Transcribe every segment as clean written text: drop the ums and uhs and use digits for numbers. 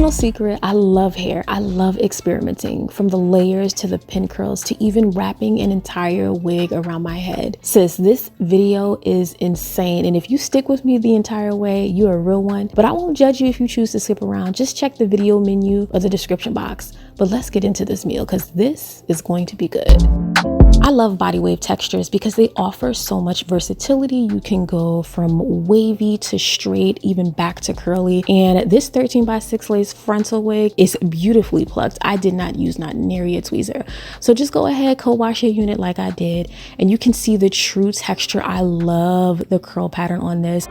no secret, I love hair. I love experimenting, from the layers to the pin curls to even wrapping an entire wig around my head. Sis, this video is insane, and if you stick with me the entire way, you're a real one. But I won't judge you if you choose to skip around. Just check the video menu or the description box. But let's get into this meal, because this is going to be good. I love body wave textures because they offer so much versatility. You can go from wavy to straight, even back to curly. And this 13x6 lace frontal wig is beautifully plucked. I did not use not nary a tweezer. So just go ahead, co-wash your unit like I did, and you can see the true texture. I love the curl pattern on this.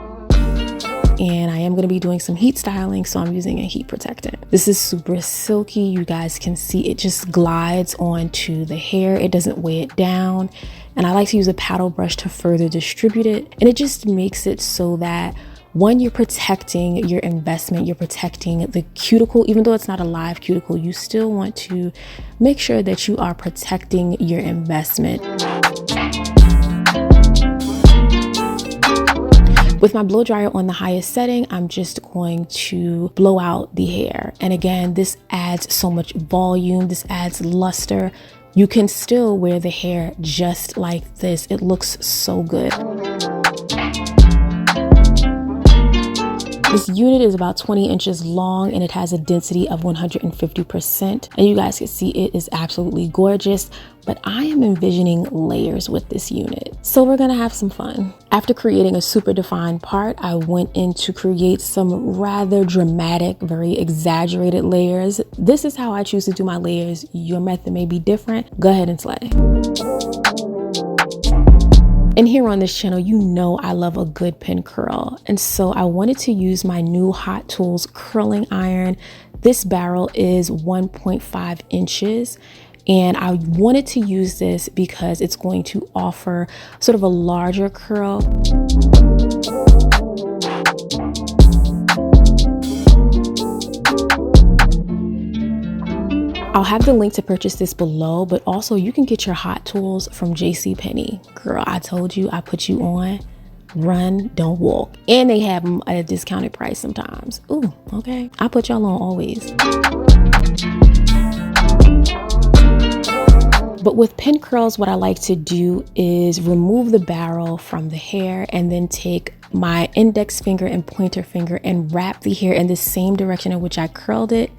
And I am going to be doing some heat styling, so I'm using a heat protectant. This is super silky. You guys can see it just glides onto the hair. It doesn't weigh it down. And I like to use a paddle brush to further distribute it. And it just makes it so that, one, you're protecting your investment, you're protecting the cuticle. Even though it's not a live cuticle, you still want to make sure that you are protecting your investment. With my blow dryer on the highest setting, I'm just going to blow out the hair. And again, this adds so much volume, this adds luster. You can still wear the hair just like this. It looks so good. This unit is about 20 inches long and it has a density of 150%. And you guys can see it is absolutely gorgeous, but I am envisioning layers with this unit. So we're gonna have some fun. After creating a super defined part, I went in to create some rather dramatic, very exaggerated layers. This is how I choose to do my layers. Your method may be different. Go ahead and slay. And here on this channel, you know I love a good pin curl. And so I wanted to use my new Hot Tools curling iron. This barrel is 1.5 inches. And I wanted to use this because it's going to offer sort of a larger curl. I'll have the link to purchase this below, but also you can get your Hot Tools from JCPenney. Girl, I told you, I put you on. Run, don't walk. And they have them at a discounted price sometimes. Ooh, okay. I put y'all on always. But with pin curls, what I like to do is remove the barrel from the hair and then take my index finger and pointer finger and wrap the hair in the same direction in which I curled it.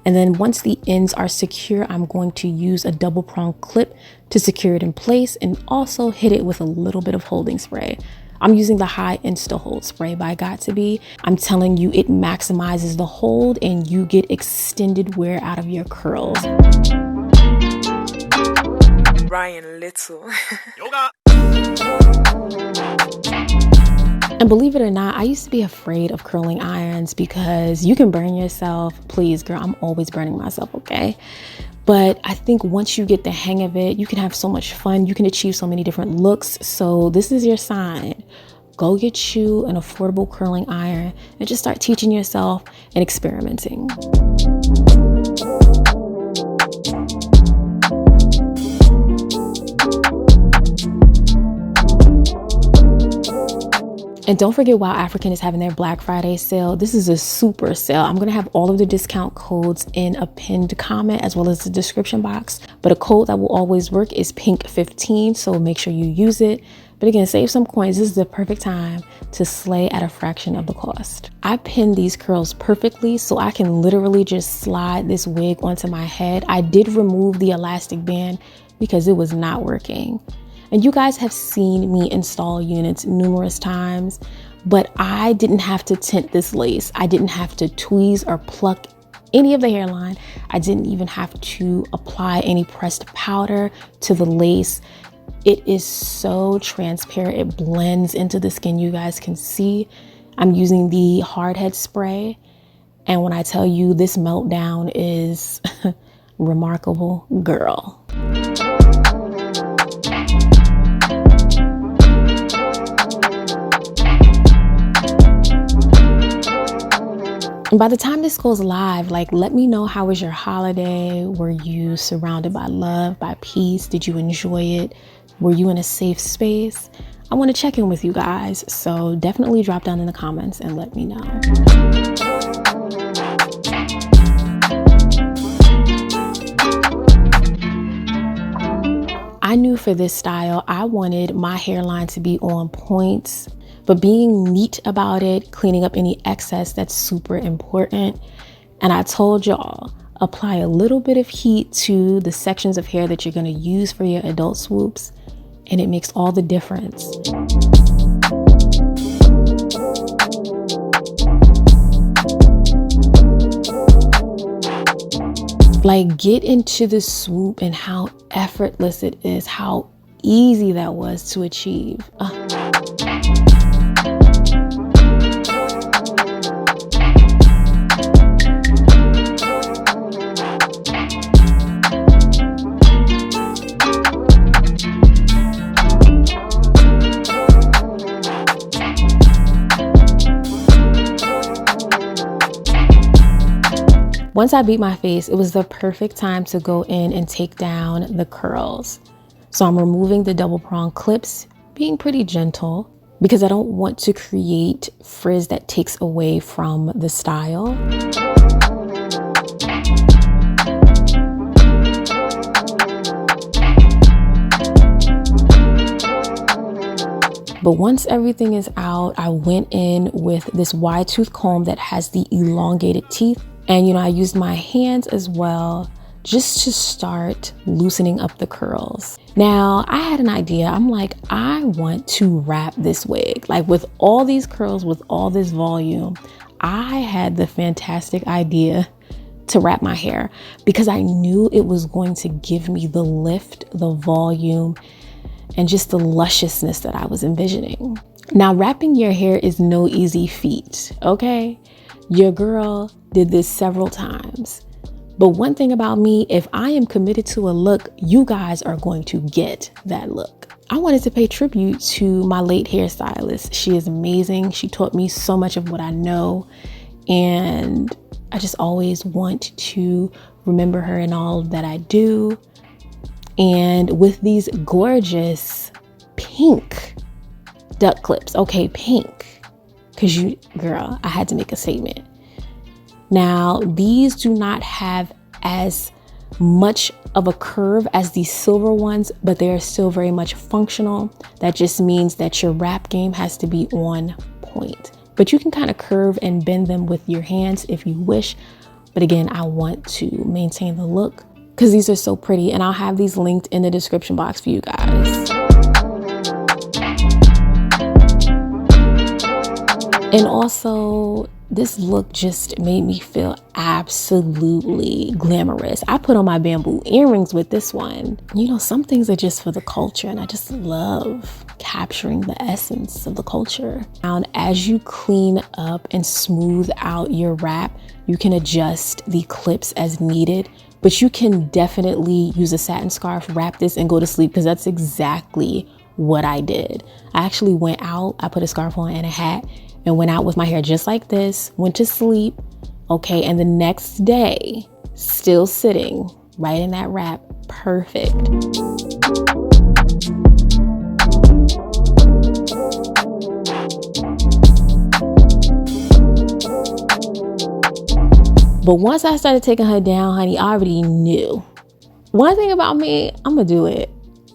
And then once the ends are secure, I'm going to use a double prong clip to secure it in place and also hit it with a little bit of holding spray. I'm using the High Insta Hold spray by got2b. I'm telling you, it maximizes the hold and you get extended wear out of your curls. Ryan Little. Yoga. And believe it or not, I used to be afraid of curling irons because you can burn yourself. Please, girl, I'm always burning myself, okay? But I think once you get the hang of it, you can have so much fun. You can achieve so many different looks. So this is your sign. Go get you an affordable curling iron and just start teaching yourself and experimenting. And don't forget, Wild African is having their Black Friday sale. This is a super sale. I'm gonna have all of the discount codes in a pinned comment as well as the description box. But a code that will always work is PINK15, so make sure you use it. But again, save some coins. This is the perfect time to slay at a fraction of the cost. I pinned these curls perfectly so I can literally just slide this wig onto my head. I did remove the elastic band because it was not working. And you guys have seen me install units numerous times, but I didn't have to tint this lace. I didn't have to tweeze or pluck any of the hairline. I didn't even have to apply any pressed powder to the lace. It is so transparent. It blends into the skin. You guys can see I'm using the hard head spray. And when I tell you this meltdown is remarkable, girl. And by the time this goes live, let me know, how was your holiday? Were you surrounded by love, by peace? Did you enjoy it? Were you in a safe space? I want to check in with you guys. So definitely drop down in the comments and let me know. knew for this style, I wanted my hairline to be on point, but being neat about it, cleaning up any excess, that's super important. And I told y'all, apply a little bit of heat to the sections of hair that you're gonna use for your adult swoops, and it makes all the difference. Like, get into the swoop and how effortless it is, how easy that was to achieve. Once I beat my face, it was the perfect time to go in and take down the curls. So I'm removing the double prong clips, being pretty gentle because I don't want to create frizz that takes away from the style. But once everything is out, I went in with this wide tooth comb that has the elongated teeth. And, you know, I used my hands as well just to start loosening up the curls. Now, I had an idea. I'm like, I want to wrap this wig. Like, with all these curls, with all this volume, I had the fantastic idea to wrap my hair because I knew it was going to give me the lift, the volume, and just the lusciousness that I was envisioning. Now, wrapping your hair is no easy feat, okay? Your girl did this several times. But one thing about me, if I am committed to a look, you guys are going to get that look. I wanted to pay tribute to my late hairstylist. She is amazing. She taught me so much of what I know. And I just always want to remember her in all that I do. And with these gorgeous pink duck clips, okay, pink. Because girl, I had to make a statement. Now, these do not have as much of a curve as the silver ones, but they are still very much functional. That just means that your wrap game has to be on point. But you can kind of curve and bend them with your hands if you wish. But again, I want to maintain the look because these are so pretty, and I'll have these linked in the description box for you guys. And also, this look just made me feel absolutely glamorous. I put on my bamboo earrings with this one. You know, some things are just for the culture, and I just love capturing the essence of the culture. Now, as you clean up and smooth out your wrap, you can adjust the clips as needed, but you can definitely use a satin scarf, wrap this, and go to sleep because that's exactly what I did. I actually went out, I put a scarf on and a hat, and went out with my hair just like this, went to sleep, okay, and the next day, still sitting right in that wrap, perfect. But once I started taking her down, honey, I already knew. One thing about me, I'm gonna do it.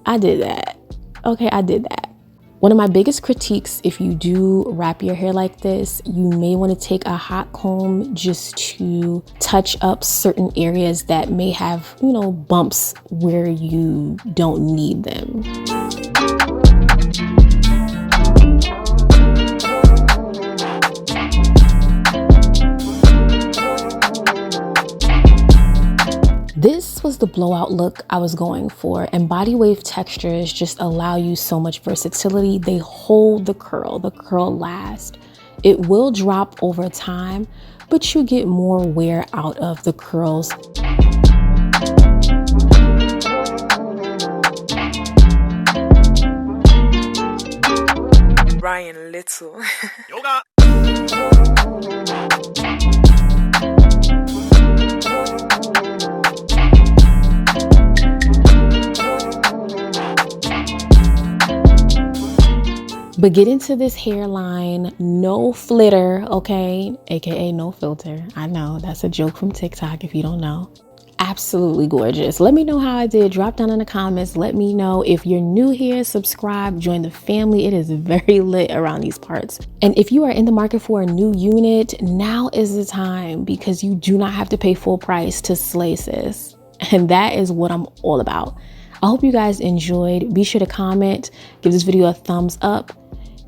I did that, okay, I did that. One of my biggest critiques, if you do wrap your hair like this, you may want to take a hot comb just to touch up certain areas that may have, you know, bumps where you don't need them. This was the blowout look I was going for, and body wave textures just allow you so much versatility. They hold the curl lasts. It will drop over time, but you get more wear out of the curls. Ryan Little. Yoga. But get into this hairline, no flitter, okay? AKA no filter. I know that's a joke from TikTok if you don't know. absolutely gorgeous. Let me know how I did. Drop down in the comments. Let me know. If you're new here, subscribe, join the family. It is very lit around these parts. And if you are in the market for a new unit, now is the time, because you do not have to pay full price to slay, sis. And that is what I'm all about. I hope you guys enjoyed. Be sure to comment, give this video a thumbs up,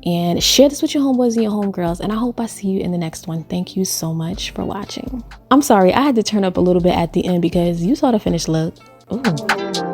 and share this with your homeboys and your homegirls. And I hope I see you in the next one. Thank you so much for watching. I'm sorry, I had to turn up a little bit at the end because you saw the finished look. Ooh.